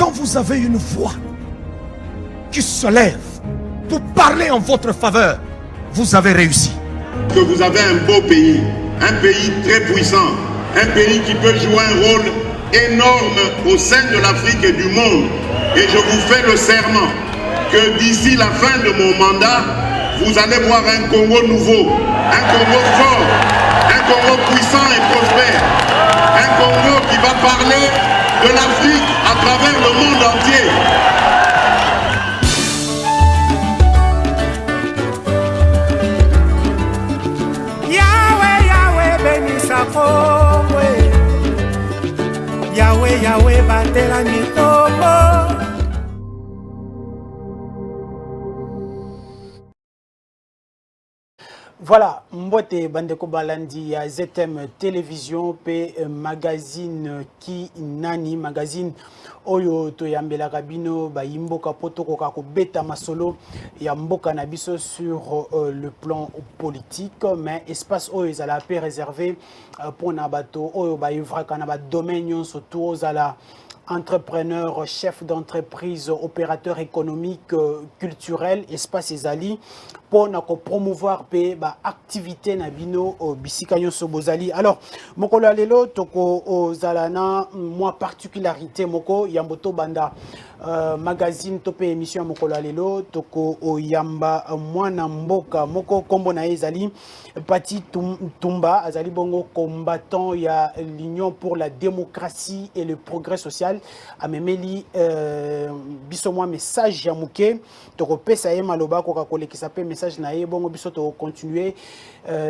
quand vous avez une voix qui se lève pour parler en votre faveur, vous avez réussi. Que vous avez un beau pays, un pays très puissant, un pays qui peut jouer un rôle énorme au sein de l'Afrique et du monde. Et je vous fais le serment que d'ici la fin de mon mandat, vous allez voir un Congo nouveau, un Congo fort, un Congo puissant et prospère, un Congo qui va parler de l'Afrique à travers le monde entier. Yahweh, Yahweh, bénissa Congo. Yahweh, Yahweh, batela Congo. Voilà, Mbote Bandeko Balandi ya ZM Télévision P magazine ki nani magazine oyo to yambela kabino ba yimboka potoko kako beta masolo ya mboka na biso sur le plan politique, mais espace oyo ezala pe réservé pour na bato oyo ba ivra kana ba domaine surtout aux entrepreneur, chef d'entreprise, opérateur économique, culturel, espace ezali pour promouvoir ba activité na bino bisika sobozali. Alors moko lelo toko ozalana moi particularité moko yamboto banda magazine topé émission moko lelo toko oyamba mwana mboka moko kombo na ezali Pati Tumba azali bongo combattant ya l'Union pour la démocratie et le progrès social amemeli biso moi message ya muke toko pesa ye maloba ko kakole qui s'appelle message na ye bongo biso to continuer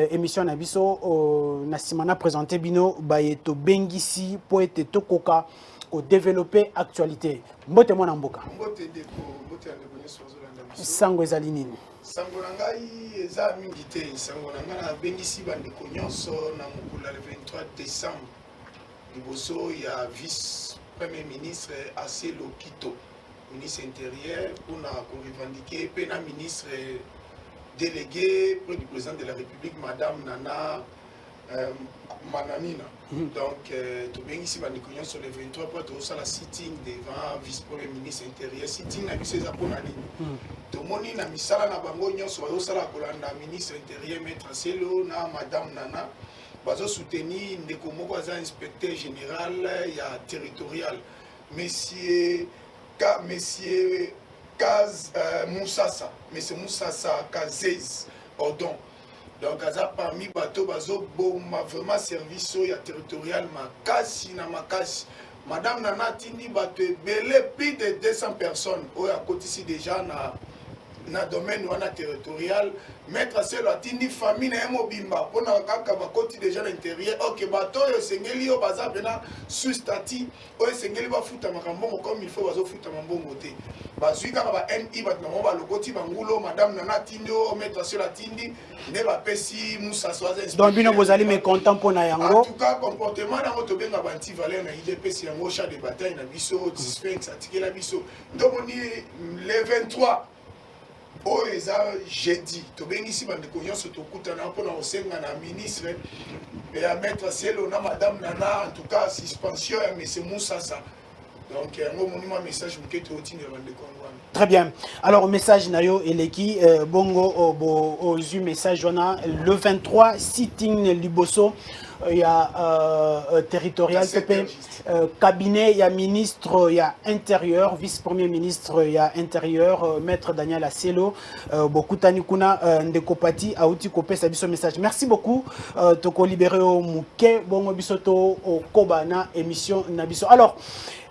émission na biso na simana présenter bino ba yeto bengisi po ete tokoka ko développer actualité mbote mwana mboka mbote deko mbote andebone swazolanda biso sango ezali nini sango na ngai eza mingi te sango na ngai na bengisi bandeko nyonso na mokula le 23 décembre liboso ya vice premier ministre Aselo Kito ministre intérieur pour na revendiquer pe na ministre délégué pour le président de la République madame Nana Manamina. Donc, tu bien ici, sur le 23 pour être la sitting devant vice-premier ministre intérieur. Sitting na biso za pona nini. To moni na misala na bango nyonso bazo sala kolanda ministre intérieur maître Selo na madame Nana bazo soutenir ndeko moko za inspecteur général ya territorial monsieur Kaz Moussassa, monsieur Moussassa Kazez Ordon. Donc, parmi les bateaux, vraiment service territorial, makasi na makasi. Madame Nana Tindi, belé plus de 200 personnes. À côté ici déjà, na domaine territorial. Maître Selo Tindi, famille na mobimba. Pour na kaka bakoti déjà l'intérieur. Ok, bateau, sengeli au bazar, bena sous stati. Sengeli ba futa makambo comme il faut, bazo futa mambongo te. Bazuika ba NI bat na ba lokoti bangulo madame Nana Tindi o maître Selo Tindi ne ba pesi Moussa Soaza. Donc bino bozali mécontent pour na yango. En tout cas comportement na moto benga ba anti valeur na idée pesi yango chat de bataille na biso Sphinx atike la biso. Donc on dit le 23 oh eza jeudi to bengi si bande ko nyonso to kutana po na osenga na ministre et à maître Selo na madame Nana en tout cas suspension ya monsieur Moussa Sa. Donc, un message très bien. Alors, message nayo eleki bongo ozu message on le 23 sitting liboso il y a territorial PP cabinet il y a ministre il y a intérieur vice-premier ministre il y a intérieur maître Daniel Aselo beaucoup tani kuna ndekopati auti kopesa biso message. Merci beaucoup toko libéré au muke bongo bisoto au kobana émission nabiso. Alors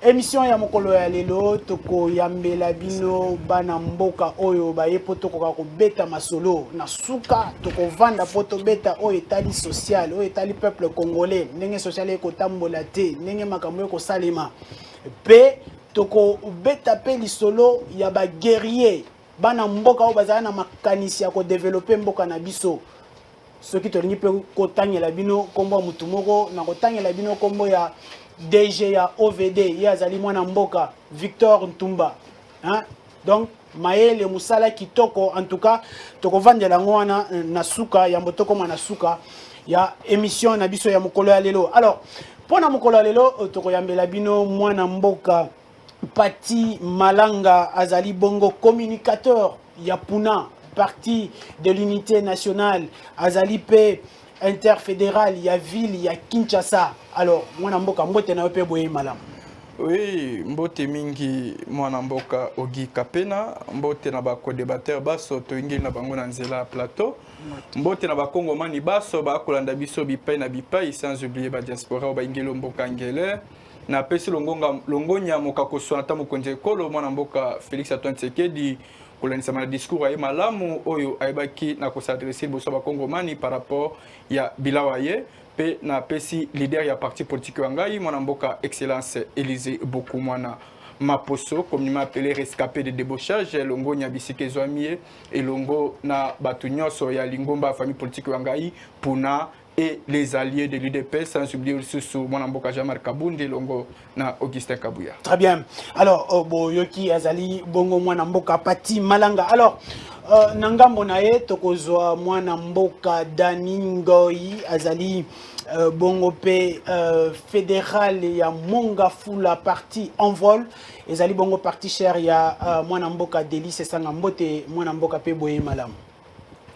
émission ya mokolo ya lelo toko yambela bino bana mboka oyo baye poto ko beta masolo na suka toko vanda poto beta oyo etali social oyo etali peuple congolais ndenge social eko tambola te ndenge makambo eko salema pe toko beta pe lisolo ya ba guerrier bana mboka oyo bazala na makanisi ya ko développer mboka na biso soki tolingi pe ko tangela bino kombo mutu moko na ko tangela bino kombo ya DG ya OVD yazali mwana mboka Victor Ntumba hein? Donc Maël Moussala kitoko en tout cas toko vandela ngwana na suka ya mbotoko na suka ya émission na biso ya mokolo ya lelo. Alors pona mokolo ya lelo toko yambela bino mwana mboka Pati Malanga azali bongo communicateur Yapuna parti de l'unité nationale azali pe interfédéral ya ville ya Kinshasa. Alors mwana mboka mbote na pe boye malamu. Oui, mbote mingi mwana mboka Ogi Kapena, mbote na ba co-débatteur baso to ingi na bango na nzela plateau. Mbote na ba kongomani baso ba kolanda biso bipai na bipai sans oublier ba diaspora ba ingelo mboka ngele. Na pesi longonya mokako sonata mokonje kolo mwana mboka Félix Antoine Tshisekedi kolanisa ma discours ay malamu oyo aybaki na ko s'adresser boso ba kongomani par rapport ya bilawaye pe na pesi leader ya parti politique wangai mwana mboka excellence Élysée beaucoup mwana Maposo communément appelé rescapé de débauchage longo nya bisike zwamie et longo na batu nyonso ya lingomba famille politique wangai puna et les alliés de l'UDP, sans oublier aussi Mwanamboka Jean-Marc Kabundi, Longo na Augustin Kabouya. Très bien. Alors, Yoki Azali, Bongo Mwanamboka Pati Malanga. Alors, Nangambo nae, Tokozwa Mwanamboka Daningoi Azali, Bongo P fédéral ya Monga Fula parti en vol. Azali Bongo parti cher ya Mwanamboka Délice Sangambote, Mwanamboka P Boye Malam.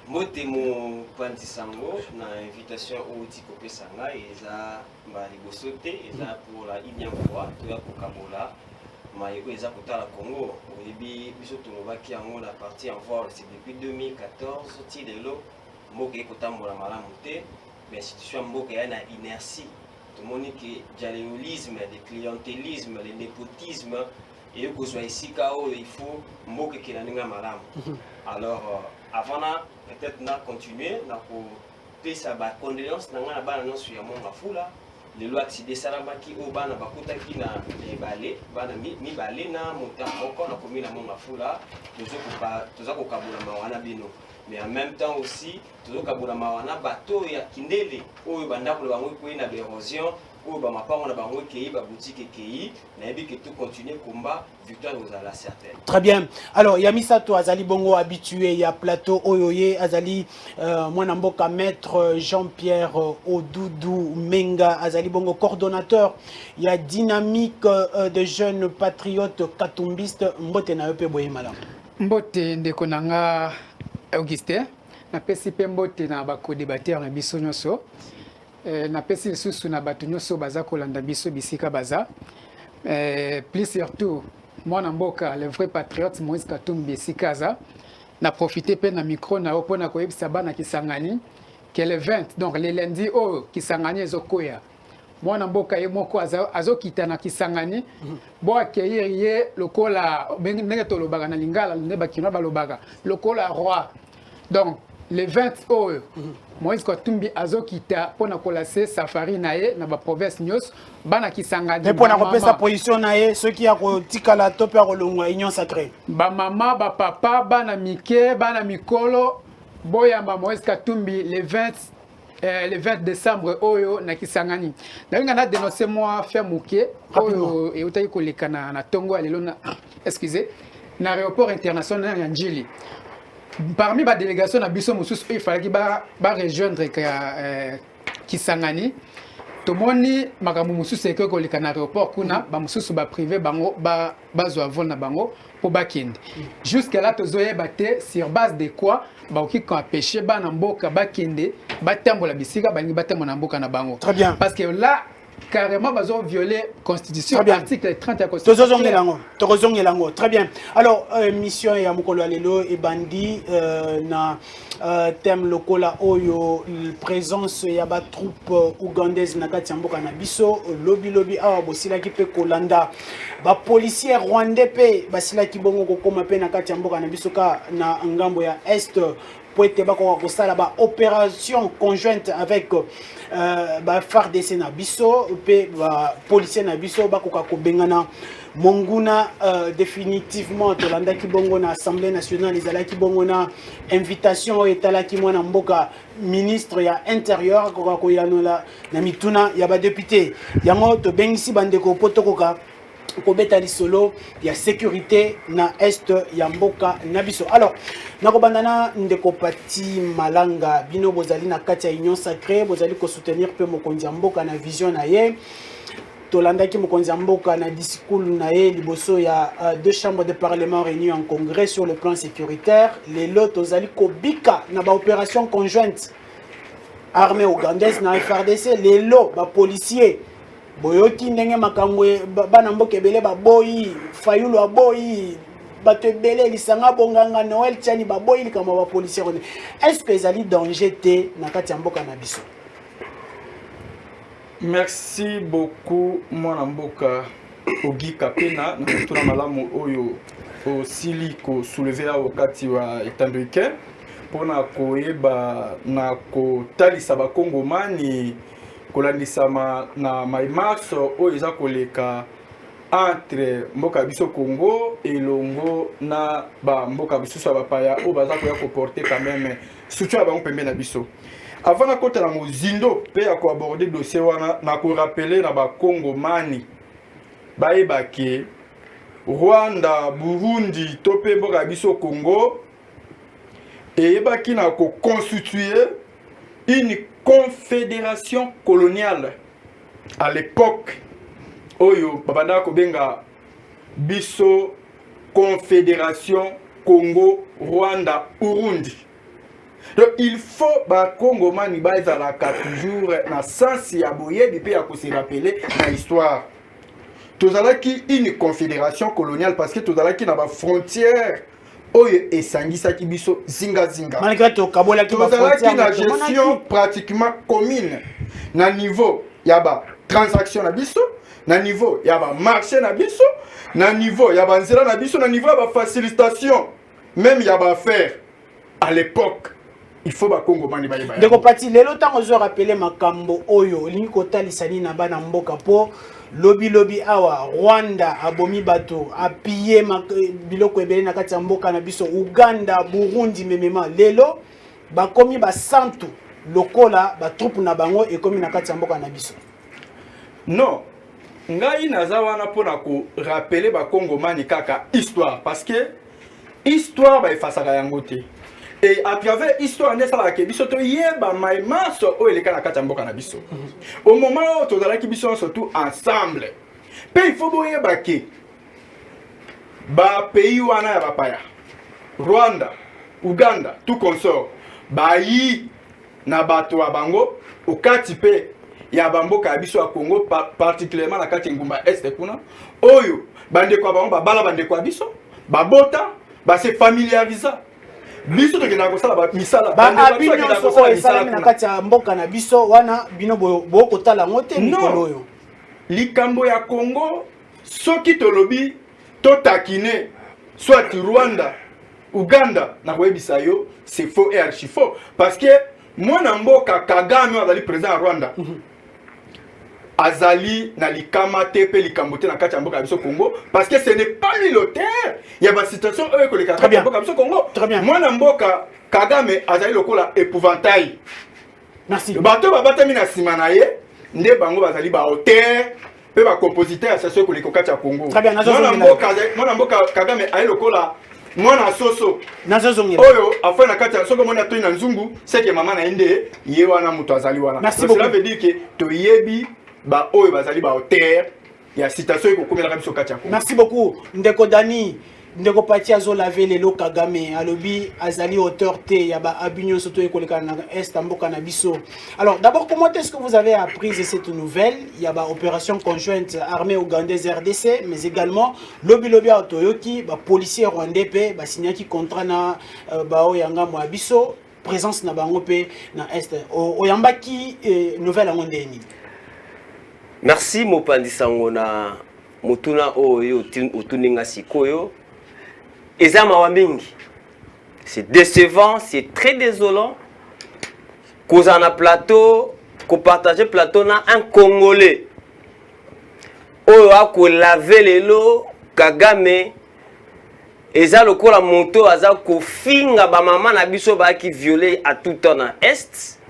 Mote mo panti sango na invitation au Tikope Sanga eza mbali bosote eza pour la unième fois toya kokabola maiko eza kotala Congo oyebi biso tolobaki yango na partie en vol c'est depuis 2014 ti lelo mboka ekotambola malamu te mais institution mboka ya na inertie tomoni ke dialéolisme le clientélisme le népotisme et kozwa esika oyo il faut mboka kenaninga malamu alors avant peut-être na continuer na ko pesa ba condoléances na ngana bana no suya monga fula le loi accident salamaki o bana bakuta kina ebale bana mi balé na monta moko na komina monga fula tozo ko kabula mawana bino mais en même temps aussi tozo kabula mawana bato ya kindele oyo bandako bango ko ina d'érosion ou ba mapango na bango kei ba boutique kei na yebi que tout continuer combat victoire aux ala certaine. Très bien. Alors Yamisato Azali Bongo habitué ya plateau Oyoye Azali mwana mboka maître Jean-Pierre Odoudou Menga Azali Bongo coordonnateur ya dynamique de jeunes patriotes katumbistes mbote na yope boye malam. Mbote ndeko nanga Augustin na pesi pe mbote na ba co-débatteur na biso nyonso. Na pesi lisusu na bato nyonso baza kolanda biso bisika baza plus surtout mwana mboka le vrai patriote Moïse Katumbi Sikaza na profiter pe na micro na opona koyebisa bana Kisangani que le 20 donc le lundi oh Kisangani ezokoya mwana mboka ye moko azokita na Kisangani bo accueillir ye lokola ndenge to lobaka na lingala ne bakina balobaka lokola roi donc le 20 oh Moïse Katumbi azokita pona kolase safari nae na ba province nyos bana Kisangani mais pona kopesa position nae ceux qui a kotikala tope ya kolongwa union sacrée ba mama ba papa bana mike bana mikolo boyamba Moïse Katumbi le 20 décembre oyo na Kisangani ndalinga na dénoncer moi faire muke oyo e utaki koleka na tongo alelo na excusez na aéroport international ya Njili. Parmi la délégation na biso mususu il fallait ba rejoindre Kisangani tomoni makambo mususu eke koleka na aéroport kuna ba mususu ba privé bango ba zo vol na bango po bakende jusqu'à là tozoyeba te sur base de quoi ba oki ko empêcher bana mboka bakende batambola bisika balingi batambola mboka na bango. Très bien. Parce que là carrément bazo violer constitution article 30 de la constitution. Très bien. Alors mission ya mukolo alelo e bandi na thème lokola oyo présence ya ba troupe ougandaise na kati mboka na biso lobi awa bosila ki pe kolanda ba policier rwandais pe basila ki bongo kokoma pe na kati mboka na biso ka na ngambo ya est pour être ba opération conjointe avec ba FARDC na biso pe ba policier na biso ba koka ko bengana monguna définitivement tolanda ki bongo na Assemblée nationale ezala ki bongo na invitation etala ki mwana mboka ministre ya intérieur koka ko yanola na mituna ya ba député yango to bengisi bandeko potokoka kobeta lisolo ya sécurité na est ya mboka na biso. Alors nakobandana ndeko Pati Malanga bino bozali na kati ya union sacrée bozali ko soutenir pe mokonzi ya mboka na vision na ye tolandaki mokonzi mboka na discours na ye liboso ya deux chambres de parlement réunies en congrès sur le plan sécuritaire. Les lots tozali kobika na ba opération conjointe armée ougandaise na FRDC. Les lots ba policiers boyoki ndenge makambo bana mboka ebele ba boyi fayulu aboyi bato ebele lisanga bonganga Noël Tiani ba boyi likama ba policiers. Est-ce que ezali danger te na kati ya mboka na biso? Merci beaucoup mwana mboka Ogi Kapena na kutuna malamu oyo osili ko soulever wakati wa etandike pona koyeba na kotalisa ba kongomani kolandisama na maimarche oyo eza koleka entre mboka biso Congo elongo na ba mboka biso ba paya o baza koya ko porter quand même surtout ba pembe na biso. Avant de côté la mozindo, peut aborder le dossier wana na ko rappeler na ba Kongomani baebake Rwanda, Burundi, topé mboka biso Congo et ebaki na ko constituer une confédération coloniale à l'époque oyo babanda ko benga biso confédération Congo, Rwanda, Burundi. Donc il faut ba Kongomani ba ezalaka toujours na sens ya boyebi pe ya ko se rappeler na histoire. Tozalaki une confédération coloniale parce que tozalaki na ba frontière oyo esangisaki biso zinga zinga. Malgré to kabola ki ba frontière na gestion pratiquement commune na niveau ya ba transaction na biso, na niveau ya ba marché na biso, na niveau ya ba nzela na biso, na niveau ya ba facilitation même ya ba affaire à l'époque. Il faut ba Kongomani ba yeba. Deko pati lelo tango zo rappeler makambo oyo lingi kotalisani na bana mboka po lobi awa Rwanda abomi bato appuyer biloko ebele na kati ya mboka na biso Uganda Burundi memema lelo bakomi ba santu lokola ba troupe na bango ekomi na kati ya mboka na biso. Non, ngai naza wana pona ko rappeler ba Kongomani kaka histoire parce que histoire ba efasaka yango te. Et à travers l'histoire de la Kébiso, il y a des masses où il y a des mboka na biso. Au moment où tu as des surtout ensemble. Puis il faut que ba pays wana ya bapaya. Rwanda, Uganda, tout consort. Ba yi na bato wa bango okati pe ya bamboka ya biso ya Congo particulièrement na kati ngumba est kuna. Oyo bande kwa bango babala bande kwa biso, babota, ba se familiariser. Biso to kena kosala ba misala ba abinyo so esala na kati ya mboka na biso wana bino bo kotala ngote mikolo yo likambo ya Congo soki tolobi to takine soit Rwanda Uganda na webisa yo c'est faux et archi faux parce que mwana mboka Kagame azali président à Rwanda azali na likama tepe likambote na kati ya mboka biso Congo parce que ce n'est pas lui l'auteur. Il y a une situation où il y a un mboka biso Congo. Mwana mboka Kagame azali lokola épouvantail. Merci. Bato babata mina sima na ye nde bango bazali ba auteur pe ba compositeur associé ko likokati ya Congo. Mwana mboka Kagame azali lokola mwana soso nazozongela oyo afin na kati ya soko mwana toyi na nzungu c'est que maman na inde ye wana muto azali wana. Cela veut dire que toyebi ba oyo bazali ba auteur ya citation ko komela biso kati ya Congo. Merci beaucoup ndeko Dani ndeko pati azo laver lelo Kagame alobi azali auteur te ya ba abinyo soto ekoleka na est mboka na biso. Alors d'abord comment est-ce que vous avez appris de cette nouvelle? Il y a ba opération conjointe armée ougandaise RDC mais également lobi à Toyoki ba policier rwandais pe ba signaki contrat na ba oyanga mo biso présence na bango pe na est oyambaki nouvelle en ndeni. Merci Mopandi Sangona mutuna oyo utuninga sikoyo ezama wa mingi. C'est décevant, c'est très désolant qu'on a un plateau, qu'on partage plateau na un Congolais. Oyo ako laver lelo Kagame eza lokola moto aza ko finga ba mama na biso ba ki violer à tout temps na est.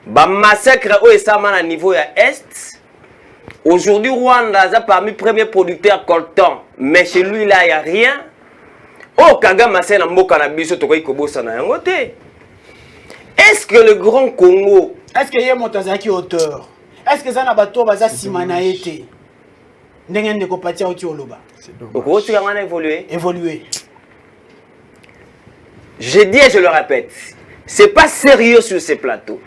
Ba massacre oyo esama na niveau ya est. Aujourd'hui, Rwanda est parmi les premiers producteurs coltan, mais chez lui, là, il n'y a rien. Oh, Kagame, c'est un mot cannabis, est-ce que le Grand Congo... Est-ce qu'il y a un Montazaki auteur? Est-ce que ça n'a pas tout Simanaete? Ndenge ndeko patia oti oloba. Oko tu as évolué. Évoluer. Je dis et je le répète, c'est pas sérieux sur ces plateaux.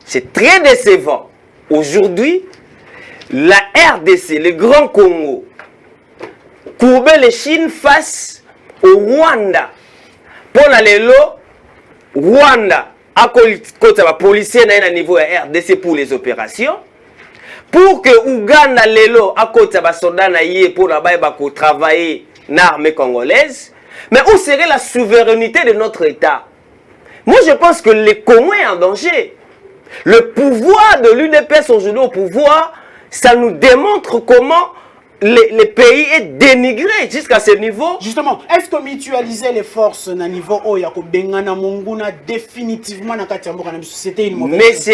C'est très décevant. Aujourd'hui, la RDC, le Grand Congo, courber les Chines face au Rwanda. Pour la Rwanda a côté la policier à niveau RDC pour les opérations. Pour que Ouganda lelo a côté la soldat pour la travailler dans l'armée congolaise. Mais où serait la souveraineté de notre État? Moi, je pense que le Congo est en danger. Le pouvoir de l'UDPS aujourd'hui au pouvoir, ça nous démontre comment le pays est dénigré jusqu'à ce niveau. Justement, est-ce que mutualiser les forces à niveau où il y a Bengana Monguna définitivement dans la société une mauvaise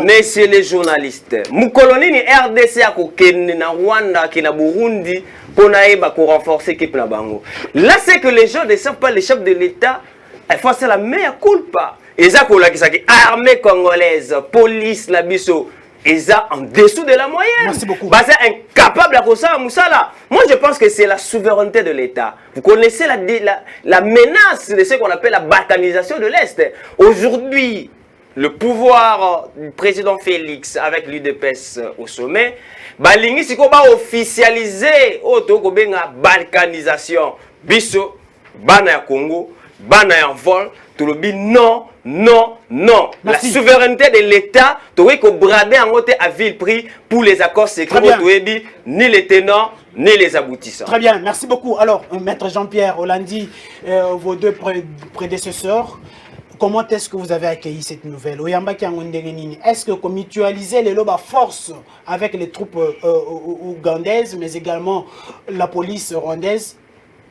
messieurs les journalistes, Moukoloni ni RDC à na Rwanda qui na Burundi pour renforcer l'équipe na bango. Là c'est que les gens ne savent pas, les chefs de l'État, il faut c'est la meilleure culpa. Armée congolaise, police la biso. Ils ont en dessous de la moyenne. Merci beaucoup. C'est incapable à ça, Moussala. Moi, je pense que c'est la souveraineté de l'État. Vous connaissez la menace de ce qu'on appelle la balkanisation de l'Est. Aujourd'hui, le pouvoir du président Félix avec l'UDPS au sommet, Balingi, c'est qu'on va officialiser la balkanisation. Bisso, Bana Congo, Bana en vol, tout le bi non. Non, non. Merci. La souveraineté de l'État, tu vois qu'on bradait en côté à vil prix pour les accords secrets, ni les tenants, ni les aboutissants. Très bien, merci beaucoup. Alors, Maître Jean-Pierre Olandi, vos deux prédécesseurs, comment est-ce que vous avez accueilli cette nouvelle? Est-ce que mutualiser les lobes à force avec les troupes ougandaises, mais également la police rwandaise,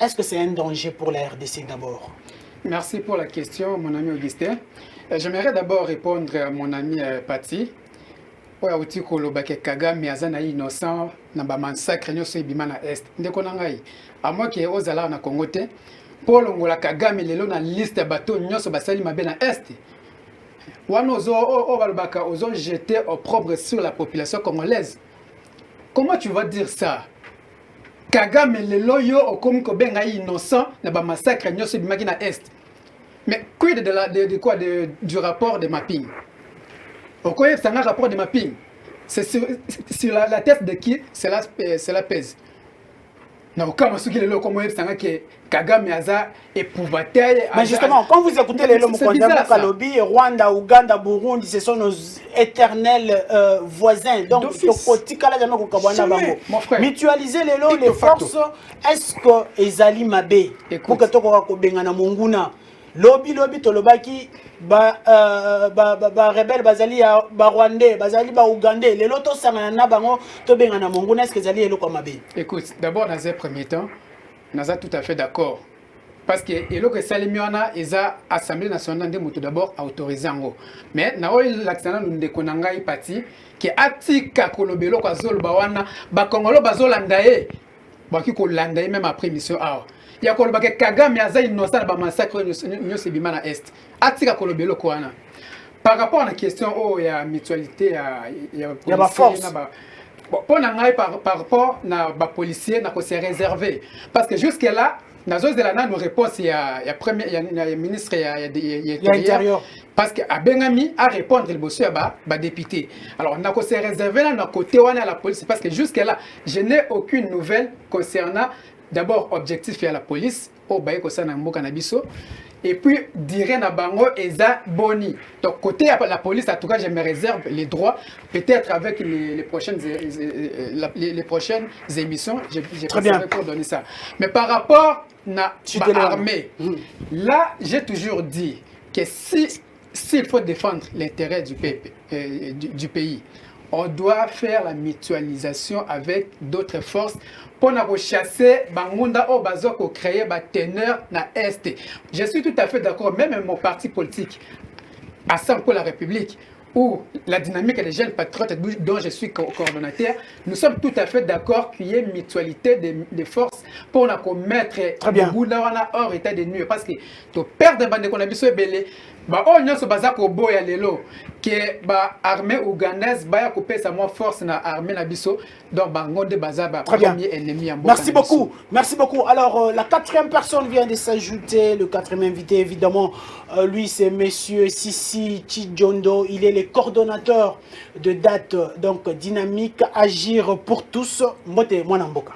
est-ce que c'est un danger pour la RDC d'abord? Merci pour la question, mon ami Augustin. J'aimerais d'abord répondre à mon ami Pati. Oya uti koloba ke Kagame azana innocent na ba massacre nyoso ibima na est. Ndeko nangai. À moi qui ozala na Congo te. Pour longola Kagame lelo na liste bateau nyoso basali mabe na est. Wana ozo balobaka ozo jeter opprobre sur la population congolaise. Comment tu vas dire ça? Kagame lelo yo okomi ko benga innocent na ba massacre nyoso bimaki na est. Mais quid du rapport de mapping? Okoye c'est un rapport de mapping. C'est sur la tête de qui cela pèse. Na okama suki lelo comme c'est un que Kagame aza épouvantail. Mais justement, quand vous écoutez les lots Kalobi, Rwanda, Ouganda, Burundi, ce sont nos éternels voisins. Donc, mutualiser les lots, les forces, est-ce que Ezali Mabé, pour que tu aies Monguna, lobby, tolobaki, rebelle, bazali, rwandais, bazali, ougandais, les lotos, ça n'a pas de Monguna, est-ce que Ezali est lo comme Mabé? Écoute, d'abord, dans un premier temps, nous sommes tout à fait d'accord. Parce que le Salimiana est l'Assemblée nationale de d'abord autorisé en haut. Mais nous avons l'accent de Konangai Pati qui est Atika Kolobelo Kwazol Bawana, Bakongolo Bazolandae, Baki Kolandae même après mission A. Il y a Kolobake Kagame Aza innocent ba massacre Nyosebima na Est. Atika Kolobelo Kwana. Par rapport à la question il y a mutualité, il y a force. Pour par rapport à policiers, c'est réservé. Parce que jusque-là, nous avons nos réponses, il y a le ministre l'Intérieur. Parce que Bengami a répondu le député. Alors, nous avons réservé là, côté à la police. Parce que jusque-là, je n'ai aucune nouvelle concernant d'abord objectif à la police. Et puis, dire na bango eza boni. Donc, côté la police, en tout cas, je me réserve les droits. Peut-être avec les prochaines émissions, je passerai pour donner ça. Mais par rapport à l'armée, là, j'ai toujours dit que s'il faut défendre l'intérêt du pays, on doit faire la mutualisation avec d'autres forces pour chasser Bangunda au bazo pour créer ba teneur na Est. Je suis tout à fait d'accord, même mon parti politique, Assemblée pour la République, ou la dynamique des jeunes patriotes dont je suis coordonnateur, nous sommes tout à fait d'accord qu'il y ait une mutualité des forces pour mettre Bangunda hors état de nuire. Parce que tu perds des bandes qu'on a besoin de ba o nyonso baza ko boya lelo que ba armée ougandaise ba ya kopesa moi force na armée na biso donc ba ngonde baza ba premier ennemi ya mboka. Merci beaucoup. Merci beaucoup. Alors la quatrième personne vient de s'ajouter, le quatrième invité évidemment, lui c'est monsieur Sissi Chidjondo, il est le coordonnateur de date donc dynamique agir pour tous Mbote mwana mboka.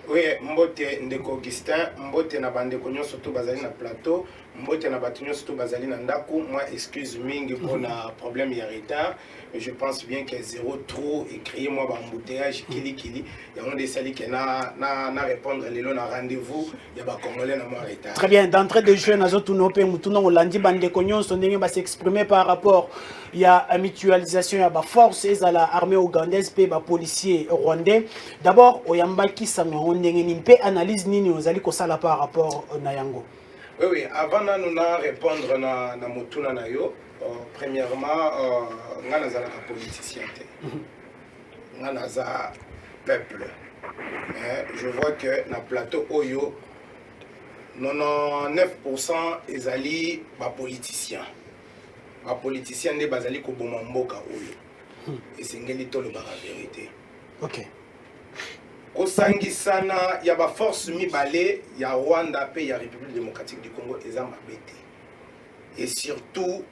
Oui, Mbote ndeko Augustin, Mbote na bande konyo surtout bazali na plateau, Mbote na batunyo surtout bazali na ndako. Moi excuse mingi pour na problème ya retard. Je pense bien que zéro trop écrit moi ba embouteillage kili ya on desali que na répondre lelo na rendez-vous ya ba congolais na moi retard. Très bien, d'entrée de jeu nazo tunope mutuno olandi bande konyo so ndenge ba s'exprimer par rapport ya mutualisation ya ba force à la armée ougandaise pe ba policier rwandais. D'abord oyambaki sango ndenge ni pe analyse nini ozali ko sala par rapport na yango. Oui, avant de nous répondre na motuna na yo, premièrement, nga nazala ka politicien te. Nga naza peuple. Je vois que na plateau Oyo, 99% ezali ba politicien. Ba politicien ne bazali ko boma mboka Oyo. Et sengeli tolo ba vérité. OK. Kosangisana ya ba force mibale ya Rwanda pe ya République démocratique du Congo eza mabete. Et surtout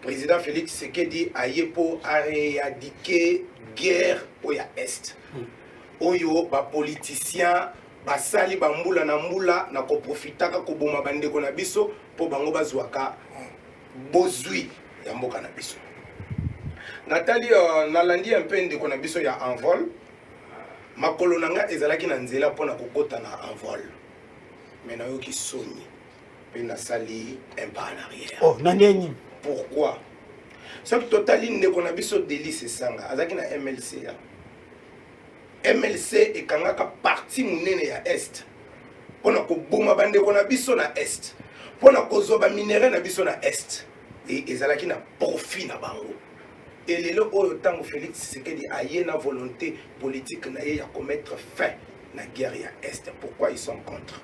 président Félix Tshisekedi ayepo a éradiquer guerre oya est. Oyo ba politicien basali ba mbula na ko profitaka ko boma bandeko na biso po bango bazwaka bozui ya mboka na biso. Nathalie nalandi un peu ndeko na biso ya envol. Makolo nanga ezalaki na nzela pona kokota na envol. Mais na yoki soni. Pe na sali un pas en arrière. Oh, nandeni. Pourquoi? Ce que totali ndeko na biso Délice Sanga azaki na MLC ya. MLC ekangaka parti munene ya est. Pona ko boma bandeko na biso na est. Pona ko zoba minéraux na biso na est. Et ezalaki na profit na bango. Et les lots autant Félix Tshisekedi a une volonté politique à commettre fin à la guerre à Est. Pourquoi ils sont contre?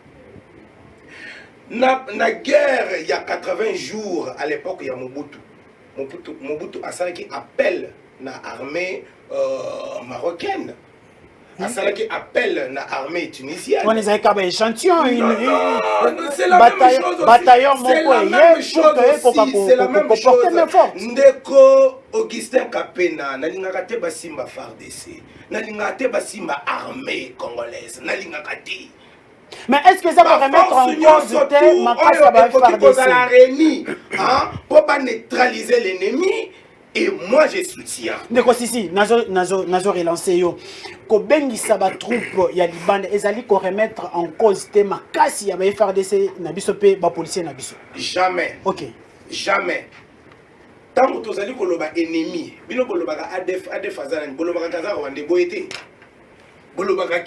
La guerre il y a 80 jours à l'époque il y a Mobutu. Mobutu a ça qui appelle l'armée marocaine. À ça qui appelle l'armée tunisienne. On les a qu'à échantillon. C'est la même chose. Bataillon c'est la même chose aussi. C'est la même chose. Ndeko Augustin Kapena, nalingaka te basimba FARDC, nalingaka te basimba armée congolaise, nalingaka te. Mais est-ce que ça va remettre en cause ma place à FARDC pour pas neutraliser l'ennemi? Et moi je soutiens. Ndeko Sissi, nazo relancer yo. Ko bengisa ba troupe ya libanda ezali ko remettre en cause te makasi ya ba FARDC na biso pe ba policier na biso. Jamais. OK. Jamais. Tant que tozali ko loba ennemi, bino ko loba ADF azana, ko loba kaza Rwanda boyete. Ko loba ka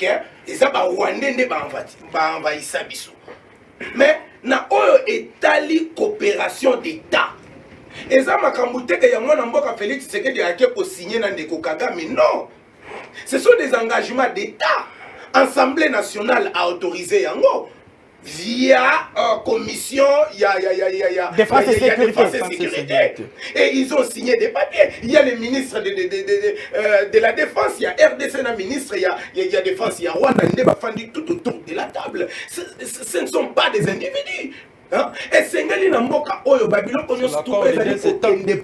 eza ba Rwanda nde ba envahisa biso. Mais na oyo etali coopération d'État. Et ça m'a cambouté que Yamon Mboka Félix Tshisekedi a signé dans des Kagame. Mais non, ce sont des engagements d'État. Assemblée nationale a autorisé Yango via commission défense et sécurité. Et ils ont signé des papiers. Il y a le ministre de la Défense, il y a RDC, le ministre, il y a Défense, il y a Rwanda, il y a tout autour de la table. Ce ne sont pas des individus. Et Sengali Namboka Oyo Babylone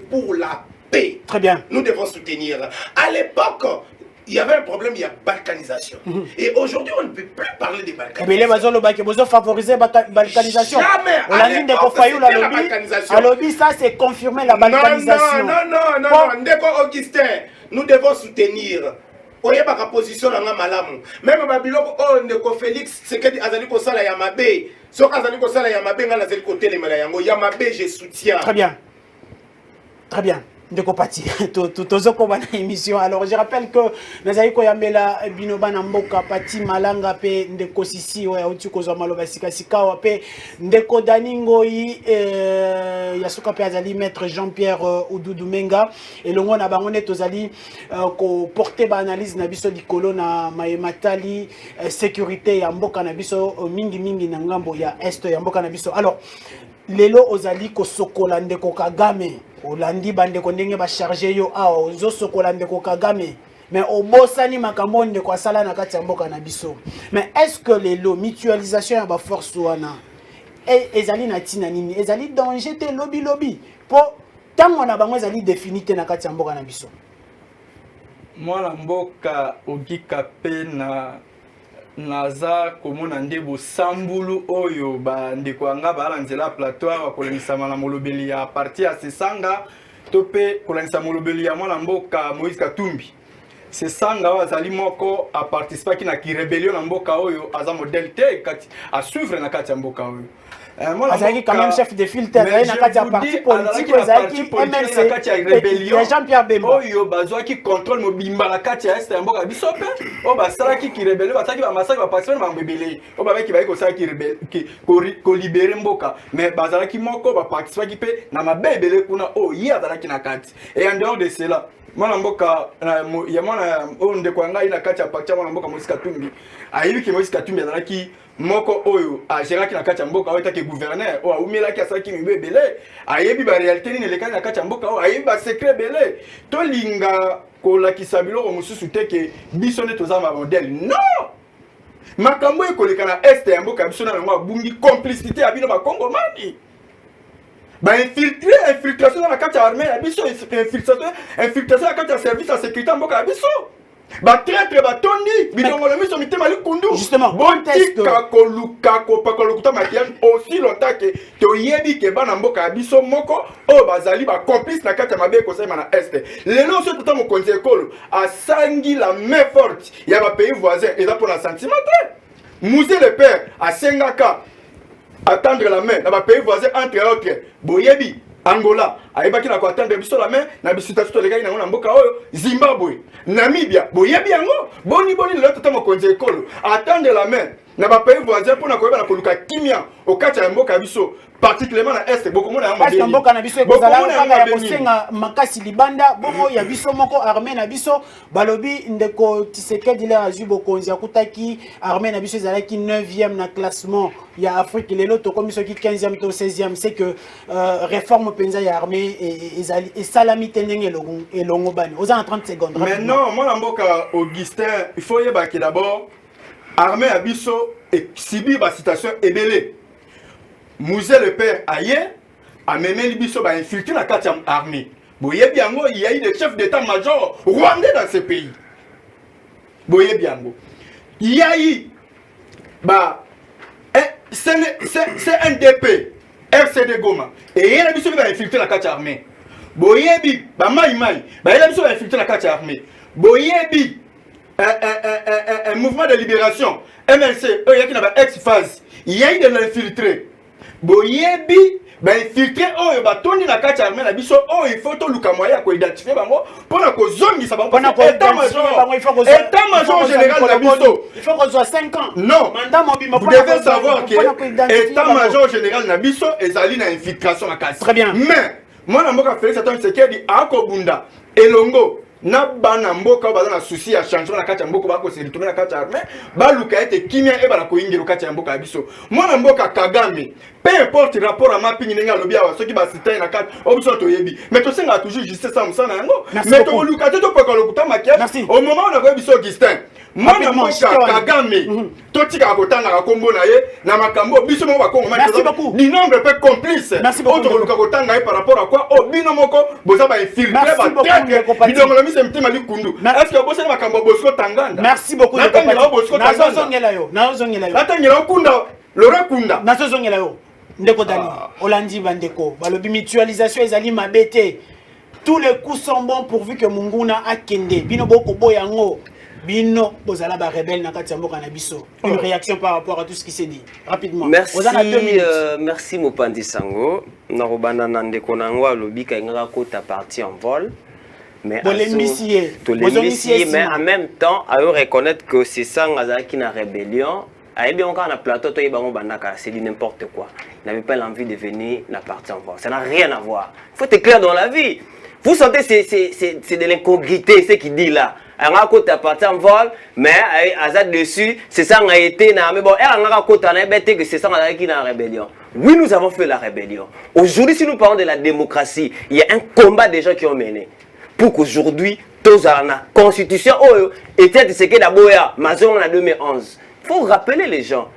pour la paix. Très bien. Nous devons soutenir. À l'époque, il y avait un problème, il y a balkanisation. Et aujourd'hui, on ne peut plus parler de balkanisation. Mais les favoriser la balkanisation. Jamais. On a dit que la balkanisation. À lobby, ça c'est confirmer la balkanisation. Non. Ndeko Augustin, nous devons soutenir. Oye baka position na malamu. Même Babylone Ndeko Félix Tshisekedi azali ko sala ya mabe. Soka azali ko sala ya mabe nga nazali ko telemela yango ya mabe je soutiens. Très bien. Très bien. Ndeko Pati, tozoko bana émission. Alors je rappelle que nazali ko yambela bino bana mboka Pati Malanga pe Ndeko Sissi oya uti ko zo maloba sika wa pe Ndeko Daningoi yasuka pe azali maître Jean-Pierre Oudou Menga et longo na bango ne tozali ko porter ba analyse na biso likolo na mayematali sécurité ya mboka na biso mingi na ngambo ya est ya mboka na biso. Alors lelo ozali ko sokola ndeko Kagame olandi bandeko ndenge ba charger yo awa ozo sokola ndeko Kagame mais obosani makambo ndeko asala na kati ya mboka na biso mais est-ce que lelo mutualisation ya ba force wana ezali na tina nini ezali danger te lobby po tango na bango ezali définité na kati ya mboka na biso mwana mboka ogika pe naza komona ndebo sambulu oyo bandeko anga balanzela plateau bakolemisama na molobeli ya parti ya Sesanga to pe kolangisa molobeli ya mwana mboka Moïse Katumbi Sesanga azali moko a participaki na ki rébellion na mboka oyo aza modèle te kati a suivre na kati ya mboka oyo azali quand même chef de file azali na kati ya parti politique azali MLC na kati ya rébellion Jean-Pierre Bemba oyo bazwaki contrôle mobimba na kati ya este ya mboka biso pe o basalaki ki rébellion basalaki ba massacre ba participer na mbebele o babeki bayi kosala ki rébellion ko libérer mboka mais bazalaki moko ba participaki pe na mabebele kuna o yi azalaki na kati et en dehors de cela mwana mboka ya mwana oyo ndeko ngai na kati ya parti ya mwana mboka Moïse Katumbi ayibi ki Moïse Katumbi azalaki moko oyo agéraki na kati ya mboka oyo taki gouverneur oyo aumelaki asalaki mibe ebele ayebi ba réalité nini elekaki na kati ya mboka oyo ayebi ba secret ebele tolinga kolakisa biloko mosusu te ke biso nde toza ma modèle non makambo ekoleka na este ya mboka biso na yango abungi complicité ya bino bakongomani infiltration dans la carte armée, infiltration la carte service à sécurité en boka biso. Traître batondi, bidongolo miso mitema likundu. Justement, bontika koluka kopakolukuta makiage aussi longtemps que toyebi ke bana mboka biso moko o bazali ba complice na kati ya mabe ko sema na est. Lelo so tout mo konzi ekolo asangi la main forte ya ba pays voisins et ça pour la sentiment. Musée le père à Sengaka attendre la main dans les pays voisins entre autres boyebi Angola ayebaki na ko attendre biso la main na bisitation to lekaki na mboka oyo Zimbabwe Namibia boyebi yango boni le toto mokonzi ekolo attendre la main na ba pays voisins pour na koyeba na koluka kimia au kati ya mboka biso particulièrement na est beaucoup mona parce que mboka na biso ekozala kaka ya kosenga makasi libanda bongo ya biso moko armée na biso balobi ndeko Tshisekedi le azwi bokonzi akutaki armée na biso ezalaki 9e na classement ya Afrique lelo tokomi soki 15e to 16e c'est que réforme penza ya armée ezali esalami tendenge elongo bani oza na 30 secondes mais non mona mboka Augustin il faut yeba que d'abord armée à biso et sibi ba situation ebele Musée le père aye a même biso ba infiltré la carte armée. Boye biango il y a eu des chefs d'état-major rwandais dans ce pays. Boye biango. Il y a eu c'est un DP RCD Goma et il y a biso ba infiltré la carte armée. Boye bi ba mai il y a biso ba infiltré la carte armée. Boye bi un mouvement de libération MLC il y a qui na ex-phase. Il y a eu de l'infiltré. Boyebi infiltré oyo batondi na kati armée na biso oyo il faut to luka moya ko identifier bango pona ko zongisa bango état major général na biso il faut qu'on soit 5 ans non vous devez savoir que état major général na biso ezali na infiltration na kati très bien mais moi na mboka Félix Antoine Tshisekedi akobunda elongo na bana mboka baza na souci ya changement na kati ya mboka bako se retourner na kati ya armée baluka ete kimia e bana ko ingiro kati ya mboka biso mwana mboka Kagame peu importe rapport à mapping ninga lobi awa soki ba cité na kati obiso to yebi mais to senga toujours justice ça musana yango mais to luka to poko lokuta makiage au moment on a vu biso Augustin mwana mboka Kagame to tika kotanga ka kombo na ye na makambo biso mo ba kongo ma di nombre peu complice auto luka kotanga par rapport à quoi o bino moko boza ba infiltrer ba traque bidongolo mise mtima likundu est-ce que bosa makambo bosko tanganda merci beaucoup nazozongela yo atangela okunda Laurent Kunda nazozongela yo ndeko Dani Olandi bandeko balobi mutualisation ezali mabete tous les coups sont bons pourvu que Munguna akende bino boko boyango bino bozala ba rebelle na kati ya mboka na biso une réaction par rapport à tout ce qui s'est dit rapidement merci Mopandi Sango na robana na ndeko nango alobi ka ngaka kota parti en vol mais mais en même temps à reconnaître que c'est ça qui na rébellion a bien encore na plateau to yebango bandaka c'est n'importe quoi il n'avait pas l'envie de venir la partie en vol ça n'a rien à voir il faut être clair dans la vie vous sentez c'est de l'incongruité ce qu'il dit là elle a côté parti en vol, mais Azad dessus, c'est ça a été, mais bon, elle a côté en ébêté que c'est ça qui est en rébellion. Oui, nous avons fait la rébellion. Aujourd'hui, si nous parlons de la démocratie, il y a un combat des gens qui ont mené pour qu'aujourd'hui, tous à la constitution, était de ce que d'abord, Mazon en 2011. Il faut rappeler les gens.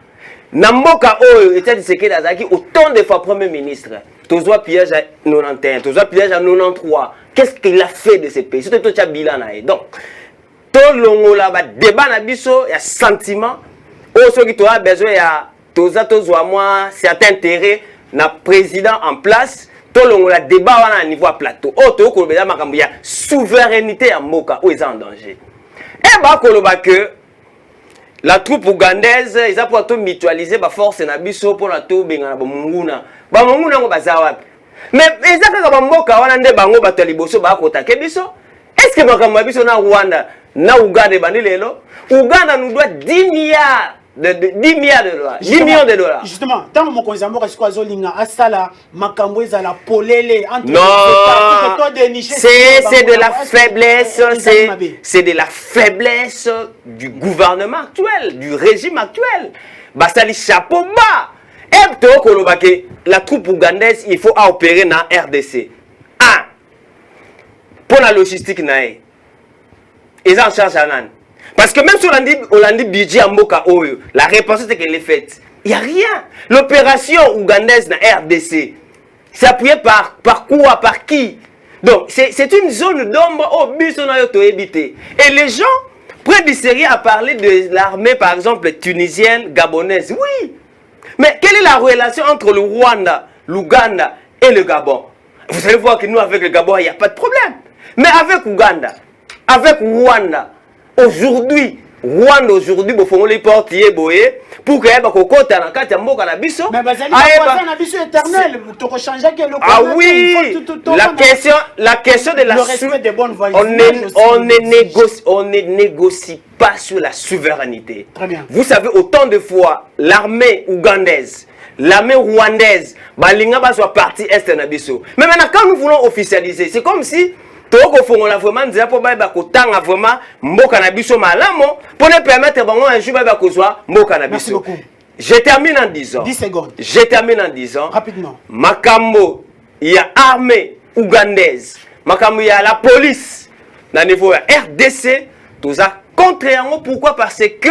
Namboka était de ce que d'Azaki autant de fois Premier ministre. Tozoa piège à 91, Tozoa piège à 93. Qu'est-ce qu'il a fait de ces pays? Surtout tout ça bilan. Donc, tout le là débat na biso, il y a sentiment. Ceux qui ont besoin, il y a Tozoa moi certains intérêts na président en place. Tout le là débat à niveau plateau. Tout il y a souveraineté à Moka où ils sont en danger. Et bah que la troupe ougandaise, ils ont pour tout mutualiser la force na biso pour la tout bengana ba munguna. Ba munguna ngo bazawa. Mais ezaka ka mboka wana nde bango bataliboso ba kotake biso. Est-ce que makambo biso na Rwanda na Uganda bandi lelo? Uganda nous doit 10 milliards de 10 milliards de dollars. 10 millions de dollars. Justement, tant mon konzambo ka siko azolinga asala makambo ezala polele entre non, c'est de la faiblesse, c'est de la faiblesse du gouvernement actuel, du régime actuel. Bastali chapeau bas. Et la troupe ougandaise, il faut opérer dans RDC. Ah, pour la logistique, ils en charge à nan. Parce que même si on a dit budget à Moka Oyo, la réponse c'est qu'elle est faite. Il n'y a rien. L'opération ougandaise dans RDC, c'est appuyé par quoi, par qui? Donc, c'est une zone d'ombre au but on a évité. Et les gens prennent du sérieux à parler de l'armée, par exemple, tunisienne, gabonaise. Oui. Mais quelle est la relation entre le Rwanda, l'Ouganda et le Gabon? Vous allez voir que nous, avec le Gabon, il n'y a pas de problème. Mais avec Ouganda, avec Rwanda, aujourd'hui, il faut les porter pour que ah oui, la question de la on ne négocie pas sur la souveraineté. Vous savez, autant de fois, l'armée ougandaise, l'armée rwandaise, balinga ba soit partie est na biso. Mais maintenant, quand nous voulons officialiser, c'est comme si on a vraiment dit pour vraiment mboka na biso malamo pour ne permettre bango un jour ba kozwa mboka na biso. Je termine en disant 10 secondes. Je termine en disant rapidement. Makambo, il y a armée ougandaise, makambo il y a la police na niveau RDC, tout ça contrairement pourquoi parce que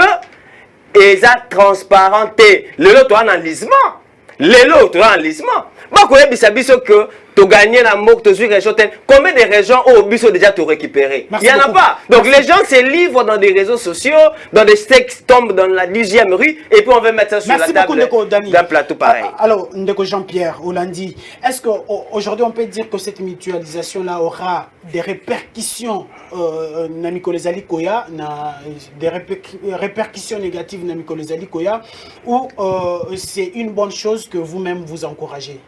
ils a transparenté le lot en enlisement. Les lots en enlisement. Bah quoi biso que tu gagnes la moque, tu suis région. Combien de régions au biso déjà te récupérer? Il n'y en a pas. Donc les gens se livrent dans des réseaux sociaux, dans des steaks tombent dans la 10e rue et puis on veut mettre ça sur la table d'un plateau pareil. Alors, Ndeko Jean-Pierre Olandi, est-ce qu'aujourd'hui on peut dire que cette mutualisation-là aura des répercussions na Mikolezali Koya, des répercussions négatives na Mikolezali Koya, ou c'est une bonne chose que vous-même vous encouragez?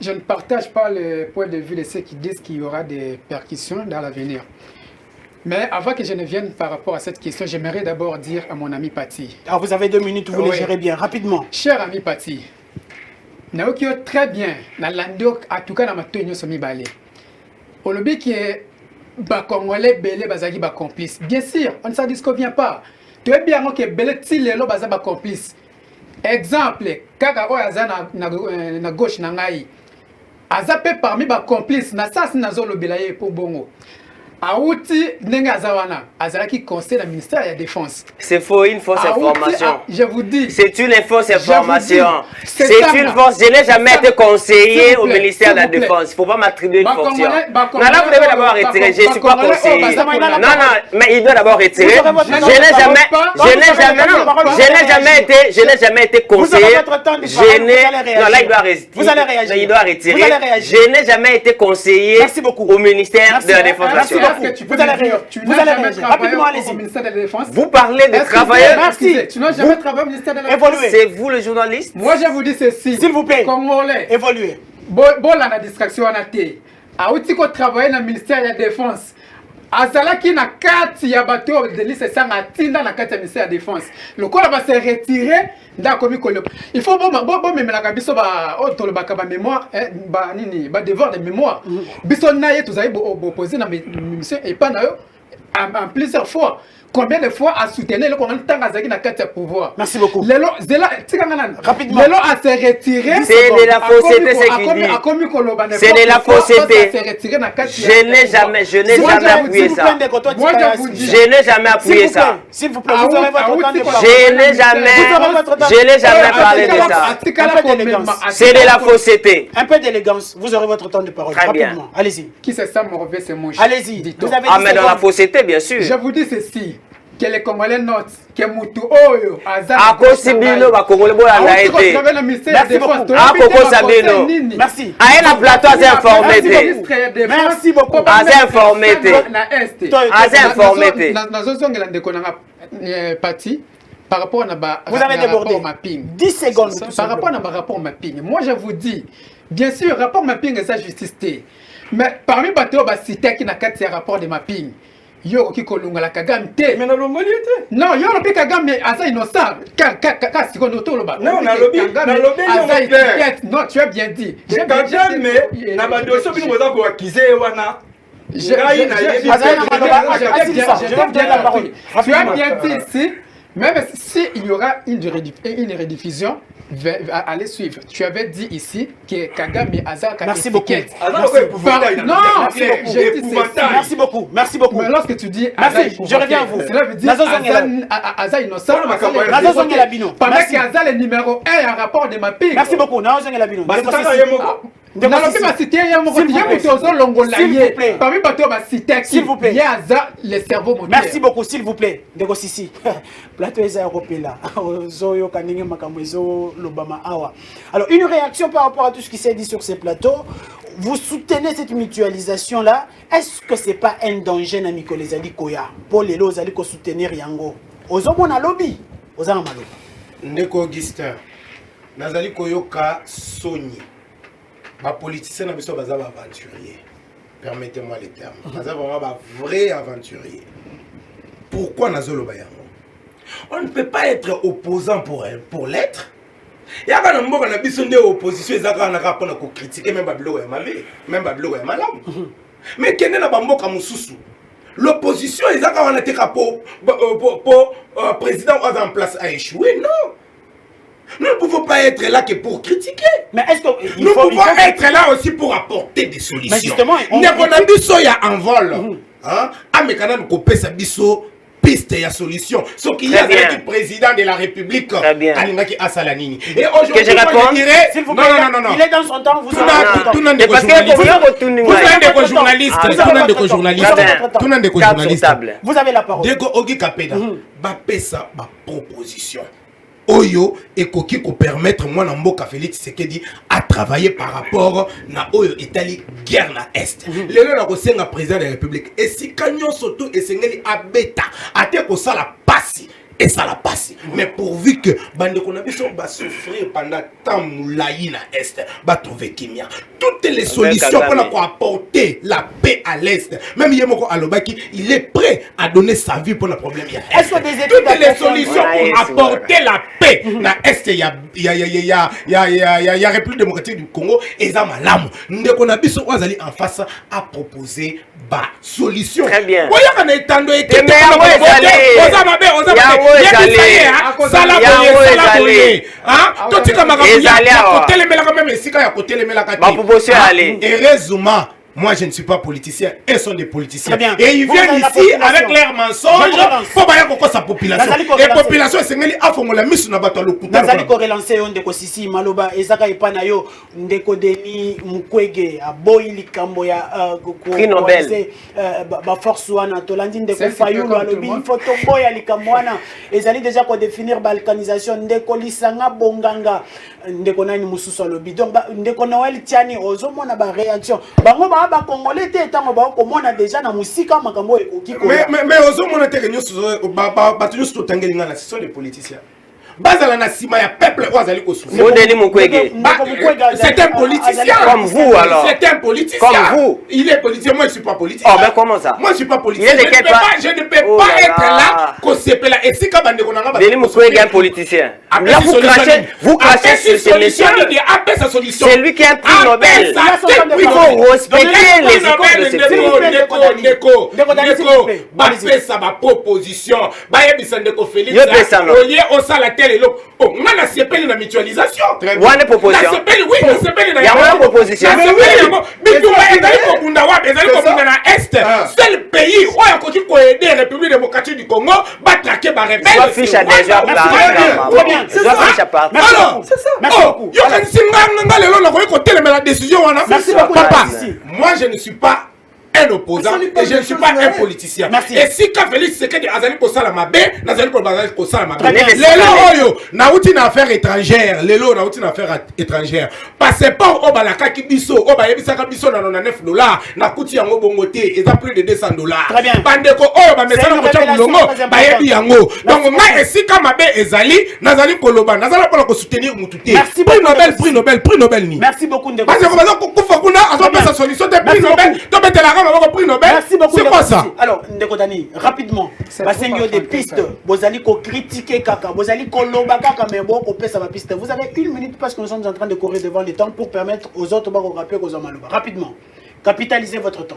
Je ne partage pas le point de vue de ceux qui disent qu'il y aura des percussions dans l'avenir. Mais avant que je ne vienne par rapport à cette question, j'aimerais d'abord dire à mon ami Pati. Alors vous avez 2 minutes, vous les gérez bien, rapidement. Cher ami Pati, Naoki très bien, na lando en tout cas dans ma tenue somi balé. Au lobby qui est ba congolais belé bazaki ba complice. Bien sûr, on ne s'en disconvient pas. Tu es bien que belé tilelo baza ba complice. Exemple, kaka oyaza na gauche na ngai. Azape parmi ba complice na sas na zolo belaye pour bongo. Aouti nenga zawana, azalaki conseil du ministère de la Défense. C'est faux, une fausse information. Je vous dis. C'est une fausse information. C'est une fausse. Je n'ai jamais été conseiller au ministère de la Défense. Il ne faut pas m'attribuer une fonction. Non, là, vous devez d'abord retirer. Je ne suis pas conseiller. Non, mais il doit d'abord retirer. Je n'ai jamais été conseiller. Non, là, il doit retirer. Vous allez réagir. Il doit retirer. Je n'ai jamais été conseiller au ministère de la Défense nationale. Vous allez réagir. Rapidement, allez-y. Au ministère de la Défense. Vous parlez des travailleurs. Merci. Tu n'as jamais travaillé au ministère de la Défense. C'est vous le journaliste? Moi, je vous dis ceci. S'il vous plaît. Congolais. Évoluez. Bon, la distraction en athée. Aouti ko travailler dans le ministère de la Défense. Azalaki na kati ya bateau de liste sanga tinda na kati ya ministère de la Défense. Le corps va se retirer dans komi kolo. Il faut bon même la biso ba to le bakaba mémoire ba nini ba devoir de mémoire. Biso na ye tozali bo poser na mission et pas na yo en plusieurs fois. Combien de fois a soutenu le Congolais tant qu'à na carte pouvoir. Merci beaucoup. Rapidement. Lelo a se retiré. C'est de la fausseté ce qu'il dit. C'est de la fausseté. Je n'ai jamais appuyé ça. Je n'ai jamais appuyé ça. S'il vous plaît, vous avez votre temps de parole. Je n'ai jamais parlé de ça. C'est de la fausseté. Un peu d'élégance. Vous aurez votre temps de parole. Très bien. Rapidement. Allez-y. Qui c'est ça, Morvé, c'est mon Allez-y. Ah, mais dans la fausseté, bien sûr. Je vous dis ceci. Que les Congolais notent que Moutou Oyo a Kosibino va Congolais bolanda été. Merci beaucoup. A Koko Sabino. Merci. A la plateau à informé. Merci beaucoup. À informé. À informé. Parti par rapport à vous avez débordé. 10 secondes. Par rapport à rapport mapping. Moi je vous dis, bien sûr, rapport mapping est sa justice. Mais parmi les bateaux, cité qui n'a qu'à rapport de mapping. Yo qui kolunga la Kagame te. Mais na longoli te. Non, yo le Kagame asa innocent. Ka si kono to lo ba. Non, na lobi non, tu as bien dit. J'ai Kagame na ba dosso bino boza ko accuser wana. Tu as bien dit ici. Même s'il y aura une rediffusion, allez suivre. Tu avais dit ici que Kagame Azar. Merci beaucoup. Non, merci beaucoup. Merci beaucoup. Mais lorsque tu dis merci, je reviens à vous. Cela veut dire Azar innocent. Pendant qu'Azar est numéro 1 en rapport de mapping. Merci beaucoup. S'il vous plaît. Les cerveaux motrices. Merci beaucoup, s'il vous plaît. Ici. Plateau est européen. Alors, une réaction par rapport à tout ce qui s'est dit sur ces plateaux. Vous soutenez cette mutualisation-là. Est-ce que ce n'est pas un danger, Namiko Lezali Koya, pour les lots qui soutenir Yango? Ozomon a lobby. Ozana malo. Ndeko Augustin. Nazali Koyoka Soni. Ma politicien n'a pas besoin d'aventurier. Permettez-moi les termes. Nous avons un vrai aventurier. Pourquoi Nazolo Bayango? On ne peut pas être opposant pour l'être. Il y a un moment où on a besoin d'opposition, ils ont critiquer même Babilo et Malé, même Babilo et Malam. Mais qu'il y a un moment l'opposition, ils ont été pour président en place à échouer. Non. Nous ne pouvons pas être là que pour critiquer. Mais est-ce que nous pouvons être là aussi pour apporter des solutions. Mais justement, on a y a un vol. Ah, mais quand même, on ça biso piste et solution. Ce qui y a le président de la République, Alingaki Asalanini. Et aujourd'hui, je dirais, s'il vous plaît, non. Il est dans son temps, vous avez vous avez la parole. Dès que Ogi Kapeda, Bapesa, ma proposition. Oyo et Koki ko permettre moi na mboka Félix Tshisekedi à travailler par rapport na Oyo Italie guerre na est. Lelo na ko senga président de la République et si kanyo soto et sengeli abeta ate ko sala passi et ça la passe. Mais pourvu que bande qu'on a besoin va souffrir pendant tant moulaï na est, va trouver Kimia. Toutes les solutions pour apporter la paix à l'est. Même Yemoko Alobaki, il est prêt à donner sa vie pour le problème. Toutes les solutions pour apporter la paix na est, il y a République démocratique du Congo et ça malam. Nous qu'on a besoin d'aller en face à proposer ba solution. Très bien. Heureusement, moi je ne suis pas politicien, ils sont des politiciens. Et ils viennent ici avec leurs mensonges pour bailler beaucoup sa population. Et la population c'est ngeli afongola misu na bato lokuta. Nazali ko relancer on ndeko sisi maloba ezaka ipana yo ndeko Denis Mukwege aboyi likambo ya ba force wana tolandi ndeko Fayulu alobi photo boya likambo wana ezali déjà ko définir balkanisation ndeko Lisanga Bonganga ndeko nani mususu alobi donc ndeko Noël Tiani ozomona ba réaction bango ba congolais te tango ba komona déjà na musika makambo ekoki ko mais ozomona te kenyo ba tu nyusu tangelinga na ce sont les politiciens. Bazala na sima ya peuple wazali ko souffrir. Denis Mukwege. C'est un politicien. Comme vous alors. C'est un politicien. Comme vous. Il est politicien, moi je suis pas politicien. Oh ben comment ça? Moi je suis pas politicien. Je ne peux pas être là ko sepela et si ka bande ko nanga ba. Denis Mukwege est un politicien. Là, vous crachez sur ces messieurs. C'est lui qui a un prix Nobel. Il faut respecter les écoles de ces pays. Ça ma proposition. La mutualisation. Une proposition. Il y a une proposition. C'est le pays où il faut aider la République démocratique du Congo à traquer ma rebelle. C'est ça. Merci beaucoup. Merci beaucoup. Moi, je ne suis pas un opposant et je ne suis pas un politicien. Merci. Et si quand Félix Tshisekedi azali kosala mabe, nazali kosala mabe. Très bien. Lelo oyo nauti na affaire étrangère, lelo nauti na affaire étrangère. Passeport o balaka ki biso, o ba yebisaka biso na $9 na kuti yango bongote, eza plus de $200. Très bien. Bandeko oyo ba mesana ko tcha mulongo, ba yebi yango. Donc nga esika mabe ezali, nazali koloba, nazala kola ko soutenir mututé. Merci beaucoup. Prix Nobel ni. Merci beaucoup Ndeko. Parce que bazo kufa kuna azo pesa solution de prix Nobel, to betela prix Nobel. Merci beaucoup. C'est quoi ça? Alors, Ndeko Dani, rapidement, Basenyo des pistes, vous allez critiquer Kaka, vous allez koloba Kaka, mais bon, on pèse sa piste. Vous avez 1 minute parce que nous sommes en train de courir devant le temps pour permettre aux autres de rappeler aux Amaloba. Rapidement, capitalisez votre temps.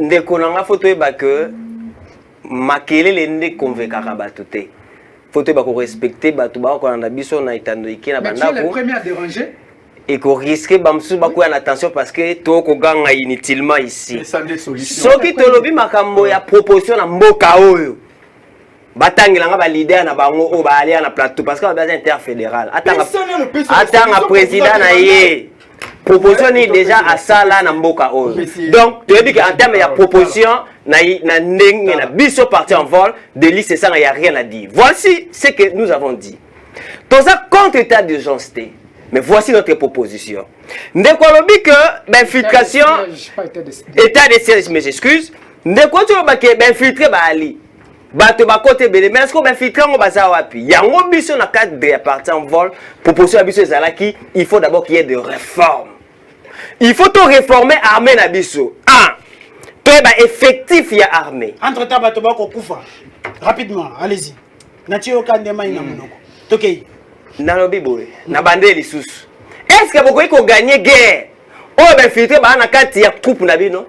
Ndeko nanga photo eba que makelele nde convaincre bato te. Photo eba ko respecter bato ba ko na biso na itando ikina bandako. Mais tu es le premier à déranger. Et qu'on risque bamsu bakou en attention parce que to ko ganga inutilement ici. Soki tolobi makambo ya proposition na mboka oyo. Batangilanga ba leader na bango o ba aller na plateau parce que ba besoin interfédéral. Atanga président na yé. Proposition ni déjà à ça là na mboka oyo. Donc tu dis qu'en termes de proposition na ndenge na biso parti en vol de liste ça il y a rien à dire. Voici ce que nous avons dit. Tout ça contre état d'urgence. Mais voici notre proposition. Ndeko lobi que l'infiltration état de siège, mais j'excuse. Ndeko tu lobi que infiltrer ba ali. Bato ba côté belé mais est-ce que infiltrer on baza wapi? Yango biso na cadre de partir en vol proposition à biso ezalaki, il faut d'abord qu'il y ait des réformes. Il faut tout réformer armée na biso. Toi ba effectif ya armée. Entre-temps bato ba ko kufa. Rapidement, allez-y. Natio kandema ina monoko. Tokei. Nalobi boy, na bande lisusu. Est-ce que vous pouvez gagner guerre? Oh ben filtré ba na kati ya coupe na bino.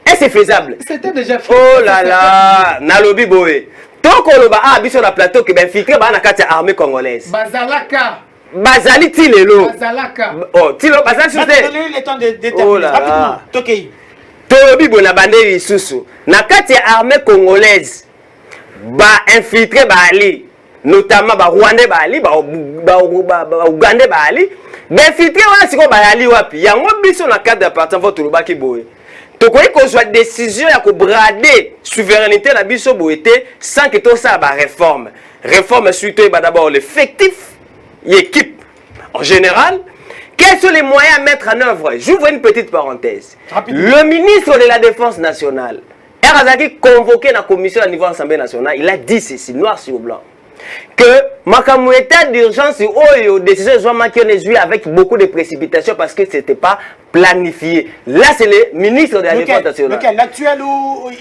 Est-ce que c'est faisable? C'était déjà fait. Oh là là, nalobi boy. Tant qu'on ba biso na plateau que ben filtré ba na kati ya armée congolaise. Bazalaka. Bazali Tilelo. Bazalaka. Oh, Tilelo Bazali c'était. Donnez le temps de déterminer rapidement. Tokei. Tolobi boy na bande lisusu. Na kati ya armée congolaise. Ba infiltré ba ali. Notamment ba Rwandais ba ali ba Ougandais ba ali ben filtré wana siko ba ali wapi yango biso na cadre d'appartenance votre lobaki boye to koyi ko soit décision ya ko brader souveraineté na biso boye sans que tout ça ba réforme surtout ba d'abord l'effectif l'équipe en général. Quels sont les moyens à mettre en œuvre? J'ouvre une petite parenthèse. Le ministre de la Défense nationale Erazaki convoqué la commission à niveau de l'Assemblée nationale, il a dit ceci noir sur blanc que makambo état d'urgence oyo décision soit qui on est joué avec beaucoup de précipitation parce que c'était pas planifié. Là c'est le ministre de la Défense nationale. Lequel, l'actuel ou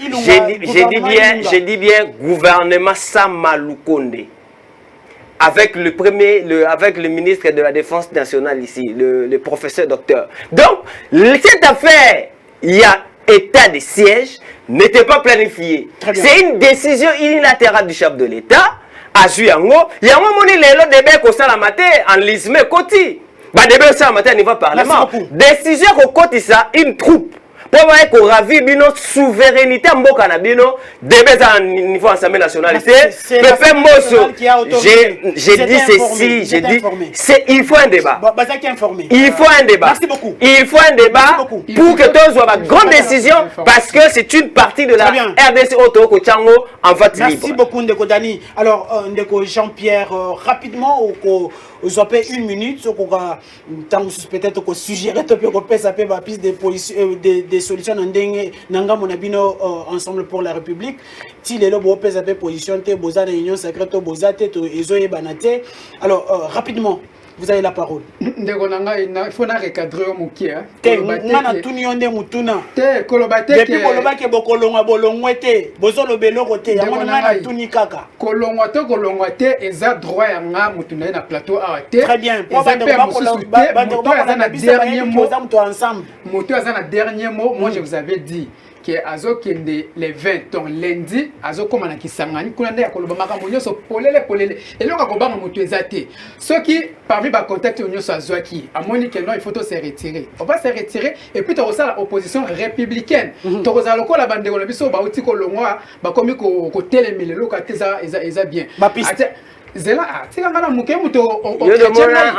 j'ai dit bien gouvernement Samalukonde. Avec le ministre de la Défense nationale ici, le professeur docteur. Donc cette affaire, il y a état de siège n'était pas planifié. C'est une décision unilatérale du chef de l'État. Azu yango moni lelo debe ko sala maté en lisme koti ba debe ko sala maté à niveau parlement décision ko koti ça une troupe pour voir ko ravi bino souveraineté mboka na bino debe za niveau assemblée nationale Pepe Mosso j'ai dit ceci j'ai dit c'est il faut un débat il faut un débat merci beaucoup il faut un débat pour que tous soient grande décision parce que c'est une partie de la RDC Auto Kochango en fait libre. Merci beaucoup Ndeko Dani. Alors Ndeko Jean-Pierre rapidement au zoper 1 minute peut-être qu'on suggérer qu'on peut s'appeler ma piste des solutions nanga monabino ensemble pour la République. Si les lobes peut s'appeler position te boza na union sacrée to boza te to ezo e banate. Alors rapidement vous avez la parole. Ndeko nanga il faut na recadrer au mukia. Te ngana tuni onde mutuna. Te kolobate depuis kolobake bokolongwa bolongwe te. Bozolo beloko te. Yango ngana tuni kaka. Kolongwa te eza droit ya nga mutuna na plateau a te. Très bien. Pour bande na dernier mot ensemble. Moto aza na dernier mot. Moi je vous avais dit que azo kende les 20 donc lundi azo koma na kisangani kuna nde ya koloba makambo nyonso polele eloko kobanga moto ezate ceux qui parmi ba contact nyonso azwaki amoni que non il faut se retirer on va se retirer et puis to la opposition républicaine to kozala lokola bandeko na biso ba uti kolongwa ba komi ko telemele loka teza eza bien zela tika ngana muke muto